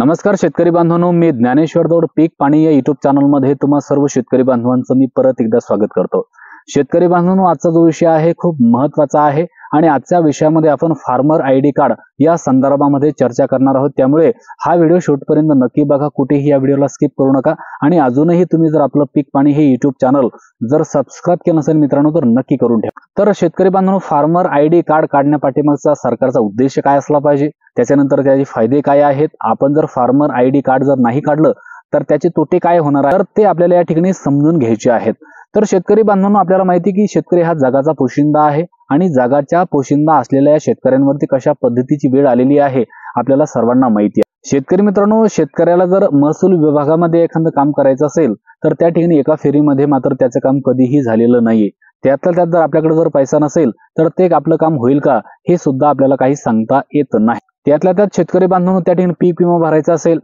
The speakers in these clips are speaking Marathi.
नमस्कार शेतकरी बांधवांनो, मी ज्ञानेश्वर दौड पीक पाणी या युट्यूब चॅनलमध्ये तुम्हा सर्व शेतकरी बांधवांचं मी परत एकदा स्वागत करतो। शेतकरी बांधवांनो, आजचा जो विषय आहे खूप महत्त्वाचा आहे आणि आजच्या विषयामध्ये आपण फार्मर आयडी कार्ड या संदर्भामध्ये चर्चा करणार आहोत। त्यामुळे हा व्हिडिओ शेवटपर्यंत नक्की बघा, कुठेही या व्हिडिओला स्किप करू नका। आणि अजूनही तुम्ही जर आपलं पीक पाणी हे युट्यूब चॅनल जर सबस्क्राइब केलं नसेल मित्रांनो तर नक्की करून ठेवा। तर शेतकरी बांधवांनो, फार्मर आयडी कार्ड काढण्यापाठीमागचा सरकारचा उद्देश काय असला पाहिजे, त्याच्यानंतर त्याचे फायदे काय आहेत, आपण जर फार्मर आयडी कार्ड जर नाही काढलं तर त्याचे तोटे काय होणार आहे, तर ते आपल्याला या ठिकाणी समजून घ्यायचे आहेत। तर शेतकरी बांधवांनो, आपल्याला माहिती की शेतकरी हा जगाचा पोशिंदा आहे आणि जगाच्या पोशिंदा असलेल्या या शेतकऱ्यांवरती कशा पद्धतीची वेळ आलेली आहे आपल्याला सर्वांना माहिती आहे। शेतकरी मित्रांनो, शेतकऱ्याला जर महसूल विभागामध्ये एखादं काम करायचं असेल तर त्या ठिकाणी एका फेरीमध्ये मात्र त्याचं काम कधीही झालेलं नाहीये। त्यातल्या त्यात जर आपल्याकडे जर पैसा नसेल तर ते आपलं काम होईल का हे सुद्धा आपल्याला काही सांगता येत नाही। त्यातल्या त्यात शेतकरी बांधवांनो, त्या ठिकाणी पीक विमा भरायचा असेल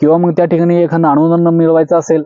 किंवा मग त्या ठिकाणी एखादं अनुदान मिळवायचं असेल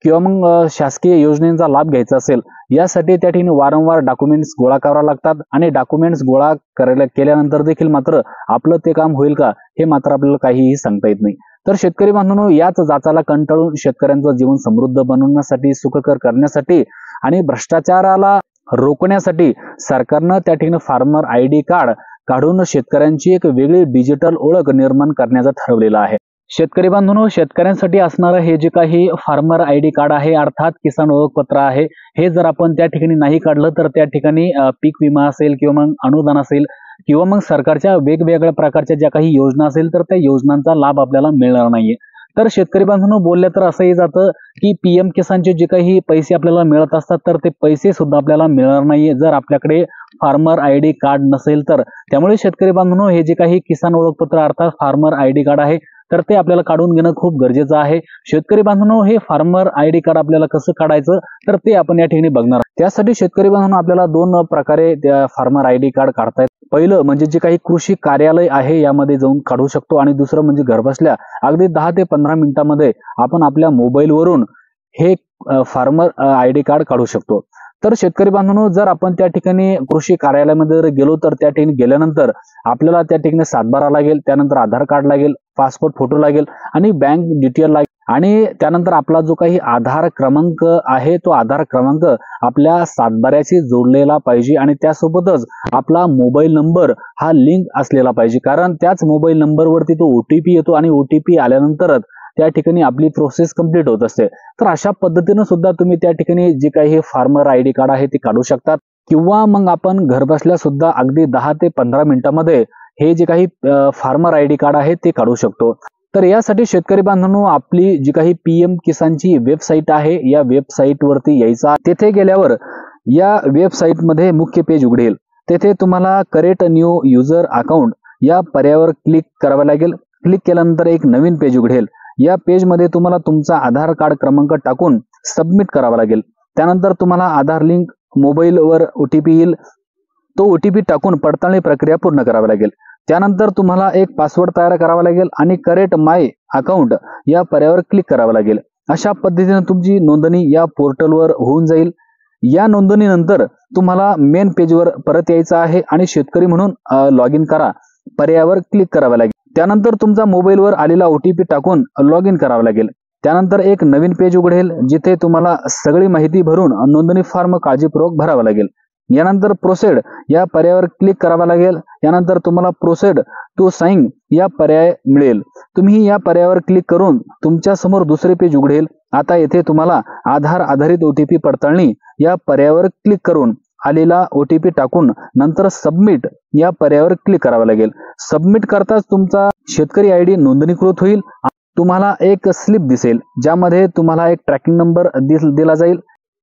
किंवा मग शासकीय योजनेचा लाभ घ्यायचा असेल, यासाठी त्या ठिकाणी वारंवार डॉक्युमेंट्स गोळा करावे लागतात आणि डॉक्युमेंट्स गोळा केल्यानंतर देखील मात्र आपलं ते काम होईल का हे मात्र आपल्याला काहीही सांगता येत नाही। तर शेतकरी बांधवांनो, याच जाचाला कंटाळून शेतकऱ्यांचं जीवन समृद्ध बनवण्यासाठी, सुखकर करण्यासाठी आणि भ्रष्टाचाराला रोखण्यासाठी सरकारनं त्या ठिकाणी फार्मर आयडी कार्ड काढून शेतकऱ्यांची एक वेगळी डिजिटल ओळख निर्माण करण्याचं ठरवलेलं आहे। शेतकरी बांधवांनो, शेतकऱ्यांसाठी असणारं हे जे काही फार्मर आयडी कार्ड आहे अर्थात किसान ओळखपत्र आहे, हे जर आपण त्या ठिकाणी नाही काढलं तर त्या ठिकाणी पीक विमा असेल किंवा मग अनुदान असेल किंवा मग सरकारच्या वेगवेगळ्या प्रकारच्या ज्या काही योजना असेल तर त्या योजनांचा लाभ आपल्याला मिळणार नाहीये। तर शेतकरी बांधवांनो, बोलल्या तर असंही जातं की पीएम किसानचे जे काही पैसे आपल्याला मिळत असतात तर ते पैसे सुद्धा आपल्याला मिळणार नाहीये जर आपल्याकडे फार्मर आयडी कार्ड नसेल तर। त्यामुळे शेतकरी बांधवांनो, हे जे काही किसान ओळखपत्र अर्थात फार्मर आयडी कार्ड आहे तर ते आपल्याला काढून घेणं खूप गरजेचं आहे। शेतकरी बांधवांनो, हे फार्मर आयडी कार्ड आपल्याला कसं काढायचं तर ते आपण या ठिकाणी बघणार आहोत। त्यासाठी शेतकरी बांधवांनो, आपल्याला दोन प्रकारे त्या फार्मर आयडी कार्ड काढता येईल। पहिलं म्हणजे जे काही कृषी कार्यालय आहे यामध्ये जाऊन काढू शकतो आणि दुसरं म्हणजे घरबसल्या अगदी 10 ते 15 मिनिटांमध्ये आपण आपल्या मोबाईलवरून हे फार्मर आयडी कार्ड काढू शकतो। तर शेतकरी बांधवांनो, जर आपण त्या ठिकाणी कृषी कार्यालयामध्ये जर गेलो तर त्या ठिकाणी गेल्यानंतर आपल्याला त्या ठिकाणी सातबारा लागेल, त्यानंतर आधार कार्ड लागेल, पासपोर्ट फोटो लागेल आणि बँक डिटेल लागेल आणि त्यानंतर आपला जो काही आधार क्रमांक आहे तो आधार क्रमांक आपल्या सातबाऱ्याशी जोडलेला पाहिजे आणि त्यासोबतच आपला मोबाईल नंबर हा लिंक असलेला पाहिजे, कारण त्याच मोबाईल नंबरवरती तो ओटीपी येतो आणि ओटीपी आल्यानंतरच त्या ठिकाणी आपली प्रोसेस कंप्लीट होत असते। तर अशा पद्धतीने सुद्धा तुम्ही त्या ठिकाणी जे काही फार्मर आयडी कार्ड आहे ते काढू शकतात किंवा मग आपण घरबसल्या सुद्धा अगदी 10 ते 15 मिनिटांमध्ये हे जे काही फार्मर आयडी कार्ड आहे ते काढू शकतो। तर यासाठी शेतकरी बांधवांनो, आपली जी काही पीएम किसानची वेबसाईट आहे या वेबसाईट वरती यायचा। तेथे गेल्यावर या वेबसाईट मध्ये मुख्य पेज उघडेल, तेथे तुम्हाला क्रिएट न्यू युजर अकाउंट या पर्यायावर क्लिक करावे लागेल। क्लिक केल्यानंतर एक नवीन पेज उघडेल। या पेज मध्ये तुम्हाला तुमचा आधार कार्ड क्रमांक टाकून सबमिट करावा लागेल। त्यानंतर तुम्हाला आधार लिंक मोबाईलवर ओटीपी येईल, तो ओटीपी टाकून पडताळणी प्रक्रिया पूर्ण करावी लागेल। त्यानंतर तुम्हाला एक पासवर्ड तयार करावा लागेल आणि क्रिएट माय अकाउंट या पर्यायावर क्लिक करावं लागेल। अशा पद्धतीने तुमची नोंदणी या पोर्टलवर होऊन जाईल। या नोंदणीनंतर तुम्हाला मेन पेजवर परत यायचं आहे आणि शेतकरी म्हणून लॉग इन करा पर्यायावर क्लिक करावं लागेल। त्यानंतर तुमचा मोबाईलवर आलेला ओटीपी टाकून लॉग इन करावं लागेल। त्यानंतर एक नवीन पेज उघडेल, जिथे तुम्हाला सगळी माहिती भरून नोंदणी फॉर्म काळजीपूर्वक भरावा लागेल। यानंतर प्रोसेड या पर्यायावर क्लिक करावा लागेल। यानंतर तुम्हाला प्रोसेड टू साइन या पर्याय मिळेल। तुम्ही या पर्यायावर क्लिक करून तुमच्या समोर दुसरे पेज उघडेल। आता येथे तुम्हाला आधार आधारित ओटीपी पडताळणी या पर्यायावर क्लिक करून आलेला ओटीपी टाकून नंतर सबमिट या पर्यायावर क्लिक करावं लागेल। सबमिट करताच तुमचा शेतकरी आयडी नोंदणीकृत होईल। तुम्हाला एक स्लिप दिसेल, ज्यामध्ये तुम्हाला एक ट्रॅकिंग नंबर दिला जाईल।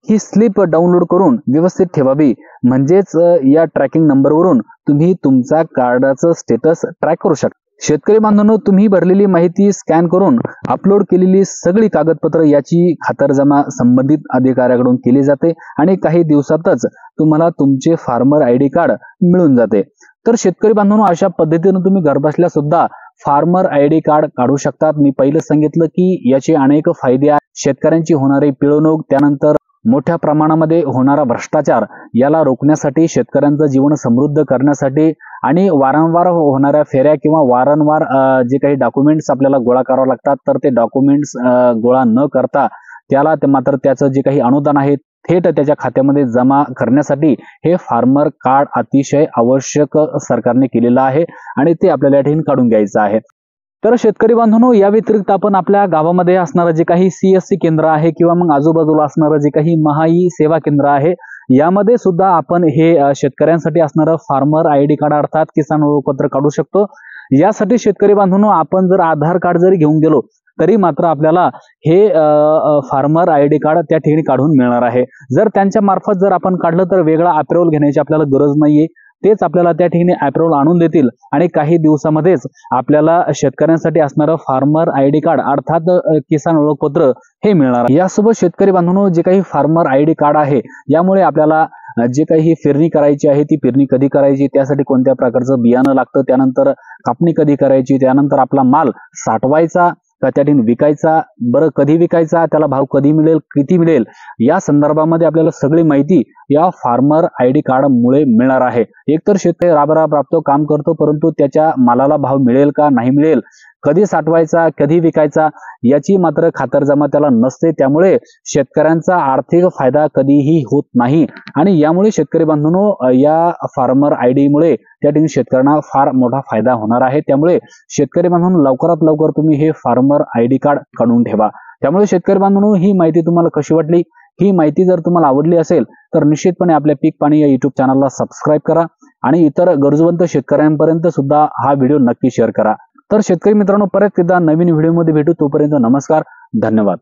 ही स्लिप डाउनलोड करून व्यवस्थित ठेवावी, म्हणजेच या ट्रॅकिंग नंबरवरून तुम्ही तुमचा कार्डाचं स्टेटस ट्रॅक करू शकता। शेतकरी बांधवांनो, तुम्ही भरलेली माहिती स्कॅन करून अपलोड केलेली सगळी कागदपत्र याची खातरजमा संबंधित अधिकाऱ्याकडून केली जाते आणि काही दिवसातच तुम्हाला तुमचे फार्मर आयडी कार्ड मिळून जाते। तर शेतकरी बांधवांनो, अशा पद्धतीने तुम्ही घरबसल्या सुद्धा फार्मर आयडी कार्ड काढू शकतात। मी पहिलं सांगितलं की याचे अनेक फायदे आहेत। शेतकऱ्यांची होणारी पिळवणूक, त्यानंतर मोठ्या प्रमाणामध्ये होणारा भ्रष्टाचार याला रोखण्यासाठी, शेतकऱ्यांचं जीवन समृद्ध करण्यासाठी आणि वारंवार होणाऱ्या फेऱ्या किंवा वारंवार जे काही डॉक्युमेंट्स आपल्याला गोळा करावे लागतात, तर ते डॉक्युमेंट्स गोळा न करता त्याला मात्र त्याचं जे काही अनुदान आहे थेट त्याच्या खात्यामध्ये जमा करण्यासाठी हे फार्मर कार्ड अतिशय आवश्यक सरकारने केलेलं आहे आणि ते आपल्याला या ठिकाणी काढून घ्यायचं आहे. तर शेतकरी बांधवांनो, या व्यतिरिक्त आपण आपल्या गावामध्ये असणारं जे काही CSC केंद्र आहे किंवा मग आजूबाजूला असणारं जे काही महाई सेवा केंद्र आहे, यामध्ये सुद्धा आपण हे शेतकऱ्यांसाठी असणारं फार्मर ID कार्ड अर्थात किसान ओळखपत्र काढू शकतो. यासाठी शेतकरी बांधवांनो, आपण जर आधार कार्ड जरी घेऊन गेलो तरी मात्र आपल्याला हे फार्मर ID कार्ड त्या ठिकाणी काढून मिळणार आहे. जर त्यांच्या मार्फत जर आपण काढलं तर वेगळा अप्रूव्हल घेण्याची आपल्याला गरज नाहीये. तेच आपल्याला त्या ठिकाणी अप्रूव्हल आणून देतील आणि काही दिवसामध्येच आपल्याला शेतकऱ्यांसाठी असणारं फार्मर ID कार्ड अर्थात किसान ओळखपत्र हे मिळणार. यासोबत शेतकरी बांधवांनो, जे काही फार्मर ID कार्ड आहे यामुळे आपल्याला जे काही पेरणी करायची आहे ती पेरणी कधी करायची, त्यासाठी कोणत्या प्रकारचं बियाणं लागतं, त्यानंतर कापणी कधी करायची, त्यानंतर आपला माल साठवायचा का त्या ठिकाणी विकायचा, बरं कधी विकायचा, त्याला भाव कधी मिळेल, किती मिळेल, या संदर्भामध्ये आपल्याला सगळी माहिती या फार्मर ID कार्ड मुळे मिळणार आहे. एकतर शेतकरी राबराब राबतो, काम करतो, परंतु त्याच्या मालाला भाव मिळेल का नाही मिळेल, कधी साठवायचा, कधी विकायचा, याची मात्र खातरजमा त्याला नसते. त्यामुळे शेतकऱ्यांचा आर्थिक फायदा कधीही होत नाही आणि यामुळे शेतकरी बांधवांनो, या फार्मर ID मुळे त्या ठिकाणी शेतकऱ्यांना फार मोठा फायदा होणार आहे. त्यामुळे शेतकरी बांधवांनो, लवकरात लवकर तुम्ही हे फार्मर ID कार्ड काढून ठेवा. त्यामुळे शेतकरी बांधवांनो, ही माहिती तुम्हाला कशी वाटली? ही माहिती जर तुम्हाला आवडली असेल तर निश्चितपणे आपल्या पीक पाणी या YouTube चॅनलला सबस्क्राईब करा आणि इतर गरजवंत शेतकऱ्यांपर्यंत सुद्धा हा व्हिडिओ नक्की शेअर करा. तर शेतकरी मित्रांनो, परत एकदा नवीन व्हिडिओमध्ये भेटू. तोपर्यंत नमस्कार, धन्यवाद.